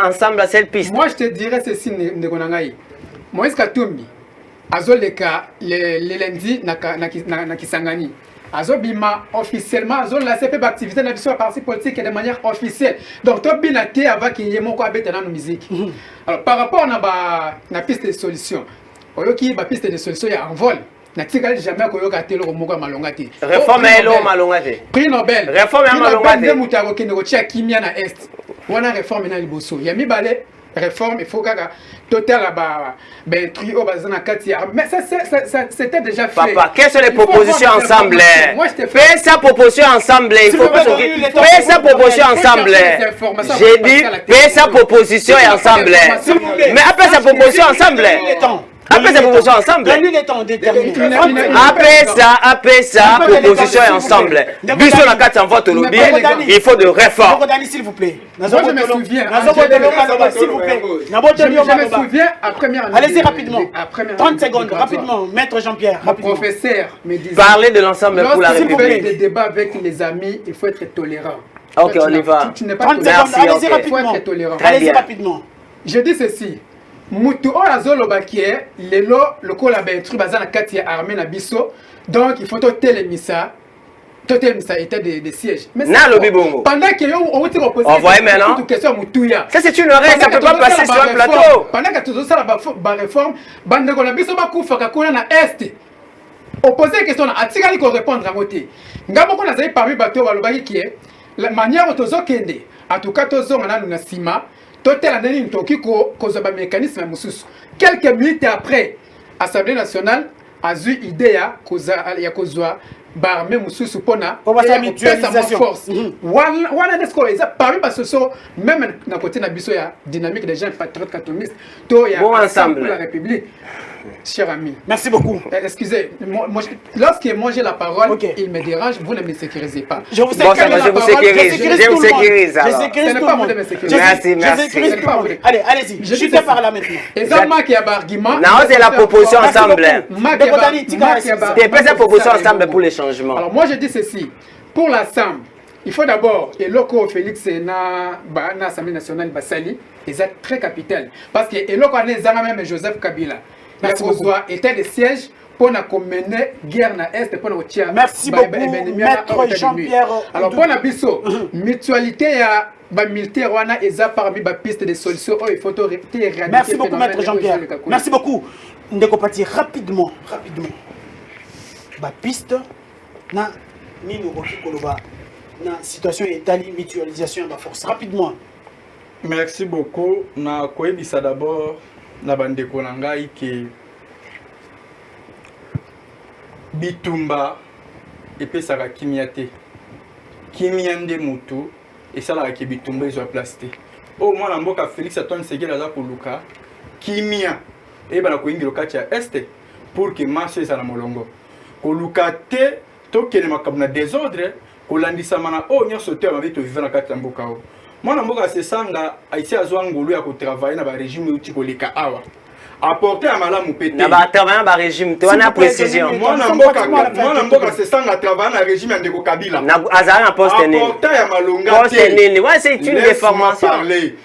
ensemble à cette piste. Moi je te dirais ceci ndeko na ngai Moïse Katumbi azoleka le lundi na Kisangani azobima officiellement azola CP activité na biso parti politique de manière officielle donc to binate avant qu'il y ait moko abeta na musique. Alors par rapport na piste de solution oyoki ba piste de solution ya en vol na tika jamais ko yoka telo moko malonga te réforme elo malonga te prix Nobel réforme ya malonga te mutako kende ko chia kimia na est wana réforme na liboso ya mibale réforme il faut kaka total là-bas ben trio bazana katia mais ça c'était déjà fait. Papa, quelles sont les propositions ensemble? Fais sa proposition ensemble, il faut fais sa proposition ensemble. J'ai dit fais sa proposition ensemble. Mais après sa proposition ensemble. Après sa proposition ensemble. Après ça, proposition ensemble. Biso na carte en vote au lobby, il faut de réforme. S'il vous plaît. Moi je me souviens. S'il vous plaît. Je me souviens à première. Allez-y rapidement. 30 secondes, rapidement. Maître Jean-Pierre. Mon professeur me disait. Parlez de l'ensemble pour la République. Lorsqu'il fait des débats avec les amis, il faut être tolérant. Ok, on y va. Tu n'es pas 30 secondes, allez-y rapidement. Il faut être tolérant. Allez-y rapidement. Je dis ceci. Mutu o azoloba kie lelo lokola ba intru bazana kati ya armée na biso donc il faut to telemisa état de siège mais na lobi bongo pendant que yo on te repose toute question mutuya ça c'est une oreille ça peut pas passer sur un plateau pendant que tout ça ba réforme bande ko na biso ba kufa ka kona na est opposer question na atikali ko répondre à côté ngamo ko na zai parmi bato balobaki kie la manière tozo kende en tout cas tozo ngana na sima total année toki ko ba mécanisme mususu quelques minutes après Assemblée nationale a eu idée ya kozwa barme mususu pona mutualisation force wana desko eza parmi basoso même na côté na biso ya dynamique des gens patriotes katomistes to ya ensemble pour la République. Cher ami, merci beaucoup. Excusez, lorsque moi j'ai la parole, il me dérange, vous ne me sécurisez pas. Je vous sécurise. Je vous sécurise. Je sécurise tout le monde. Merci. Allez, allez-y. Je suis par là maintenant. Et ça marque un argument. Non, c'est la proposition ensemble. C'est pas la proposition ensemble pour les changements. Alors moi je dis ceci. Pour l'ensemble, il faut d'abord, et loco Félix na Assemblée nationale Basali, ils sont très capital. Parce que et loco même Joseph Kabila. Merci beaucoup. État de siège pour mener guerre na est pour nous tirer. Merci beaucoup, Maître Jean-Pierre. Alors pour la biso, mutualité ya ba militaire wana eza parmi ba piste de solution il faut éradiquer. Merci beaucoup Maître Jean-Pierre. Merci beaucoup. Ndeko Pati rapidement. Ba piste na nini okoki koloba na situation etali mutualisation ba force rapidement. Merci beaucoup. Na koyebisa d'abord na bandeko na ngai ke bitumba epesaka kimia te kimia nde mutu esalaka ke bitumba ezwa place te o mwana mboka Félix Antoine Tshisekedi aza koluka kimia eyebana koyingila kati ya este pour que marche ezala molongo koluka te tokende makambo na désordre kolandisama na oyo nyonso te mabe tovive na kati ya mboka oyo mwana mboka asesanga aisi azwa ngolu ya kotravaille na barégime euti koleka awa apporter à malamu pété na ba travailler ba régime to na précision mwana mboka asesanga travailler na régime ya ndeko Kabila na azala na poste nini apporter ya malonga poste nini ouais c'est une déformation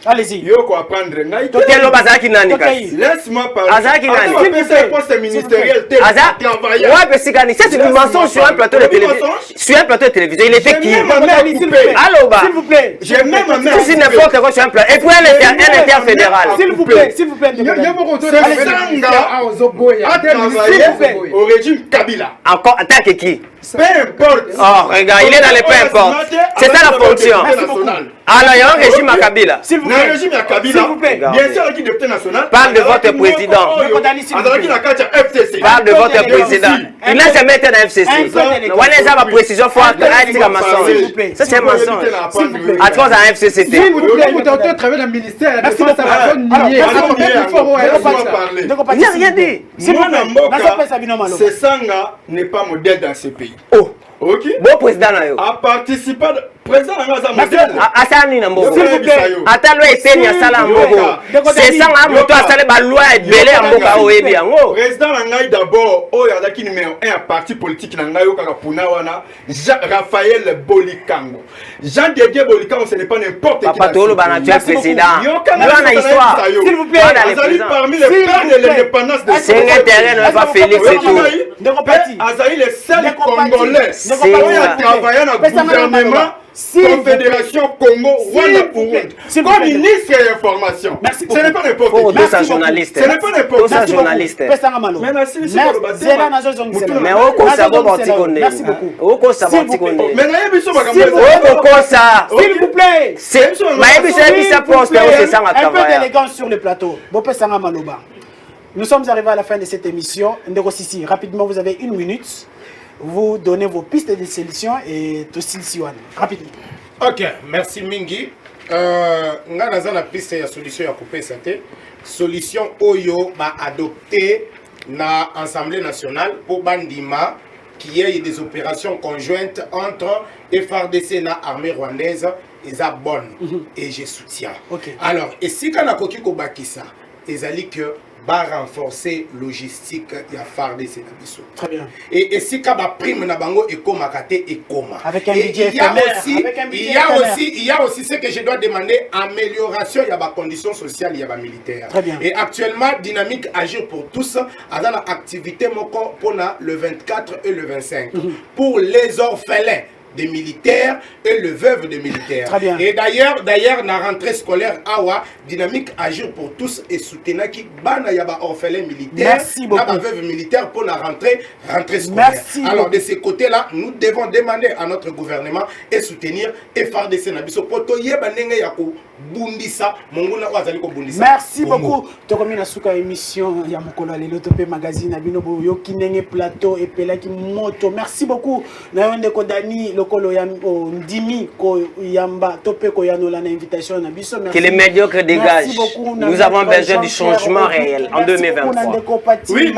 allez-y yo ko apprendre ngai to telo bazaki nani kasi laisse-moi parler azaki nani c'est poste ministériel tel travailler ouais mais c'est gagné c'est du mensonge sur un plateau de télévision sur un plateau de télévision il était qui allô bah s'il vous plaît j'ai même c'est n'importe quoi sur un plateau et puis un interfédéral s'il vous plaît au régime Kabila. Encore, tant que qui? Peu importe. Oh, regarde, il est dans les peu importe. C'est ça la fonction. Alors, il y a un régime à Kabila. S'il vous Dans le plaît. régime à Kabila, S'il vous plaît. bien sûr, qui député national. Parle de votre président. Parle de votre président. Il n'a jamais été dans FCC. On a déjà ma précision, il faut arrêter le mensonge. Ça, c'est un mensonge. À toi, dans FCC. S'il vous plaît, vous avez travaillé dans le ministère de la Défense, ça va nier. Il n'y a rien dit. C'est Sanga n'est pas modèle dans ce pays. Oh. Ok. Bon président, a participé. Président Nanga modèle. Asani na mboko. S'il vous plaît. Ata loi eteni ya sala mboko. C'est ça nga moto asale ba loi ebele ya mboka oyebi yango. Président Nanga d'abord oyo azaki numéro 1 à parti politique Nanga yo kaka puna wana Raphaël Bolikango. Jean Didier Bolikango ce n'est pas n'importe qui. Papa Tolo bana tu es président. Yo na histoire. S'il vous plaît. Azali parmi les pères de l'indépendance de C'est un terrain ne pas Félix et tout. Azali les seuls Congolais. C'est travailler dans le gouvernement Confédération Congo Rwanda Burundi. Comme ministre de l'information. Merci Ce n'est pas n'importe Pour qui. deux sa journaliste. Ce n'est pas n'importe Pour sa qui. journaliste. Mais au Kosa bon Batikone. Merci beaucoup. Au Kosa Batikone. Mais naye biso makambo. Au Kosa. S'il vous plaît. C'est ça poste c'est ça à Un peu travailler. d'élégance sur le plateau. Bopé Sanga Maloba. Nous sommes arrivés à la fin de cette émission. Ndeko Sisi, rapidement, vous avez 1 minute. Vous donnez vos pistes de solution et tout Siwan. Rapidement. Ok, merci Mingi. Nga naza na piste ya solution ya couper santé. Solution Oyo ba adopté na Assemblée nationale pour bandima qui ait des opérations conjointes entre FARDC na armée rwandaise et ça bonne et je soutiens. Okay. Alors, et si kana koki ko bakisa, ezali que va renforcer logistique ya FARDC na biso. Très bien. Et si kaba prime na bango ekoma kate ekoma. Avec un budget éphémère. Il y a aussi ce que je dois demander, amélioration il y a ba conditions sociales il y a ba militaires. Très bien. Et actuellement dynamique agir pour tous a dans activité moko pour le 24 et le 25 pour les orphelins des militaires et le veuve des militaires. Très bien. Et d'ailleurs dans la rentrée scolaire awa dynamique agir pour tous et soutenir qui bana yaba orphelins militaires. Merci beaucoup. Yaba veuve militaire pour la rentrée scolaire. Merci. Alors beaucoup. de ces côtés-là, nous devons demander à notre gouvernement et soutenir FARDC Nabiso poto yeba ndenge ya ko bundisa monguna wazali ko bundisa. Merci beaucoup. Tokomi na suka émission ya mokolo lelo topé magazine abino boyo kinenge plateau et pelaki moto. Merci beaucoup. Na yonde ko Dani lokolo ya ndimi ko yamba topé ko yanola na invitation na biso. Que les médiocres dégagent. Nous avons besoin du changement réel en 2023. Oui,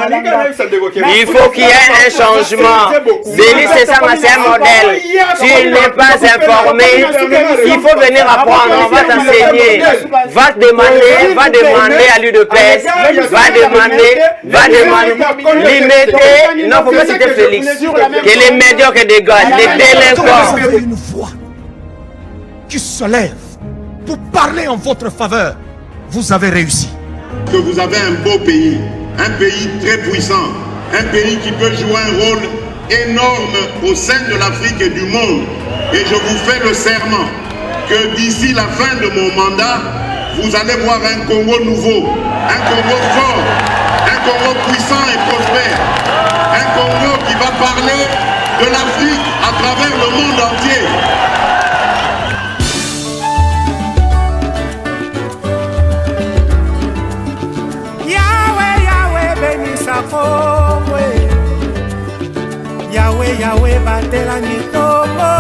il faut qu'il y ait un changement. Denis Sessa, c'est un modèle. Tu n'es pas informé, il faut venir apprendre, on va t'enseigner. Va demander à l'UDPS, va demander, limiter, non, faut pas citer Félix, que les médiocres dégagent, les délinquants. Vous avez une voix qui se lève pour parler en votre faveur. Vous avez réussi. Que vous avez un beau pays, un pays très puissant, un pays qui peut jouer un rôle énorme au sein de l'Afrique et du monde. Et je vous fais le serment que d'ici la fin de mon mandat, vous allez voir un Congo nouveau, un Congo fort, un Congo puissant et prospère, un Congo qui va parler de l'Afrique à travers le monde entier. Yahweh, Yahweh, batela mitombo.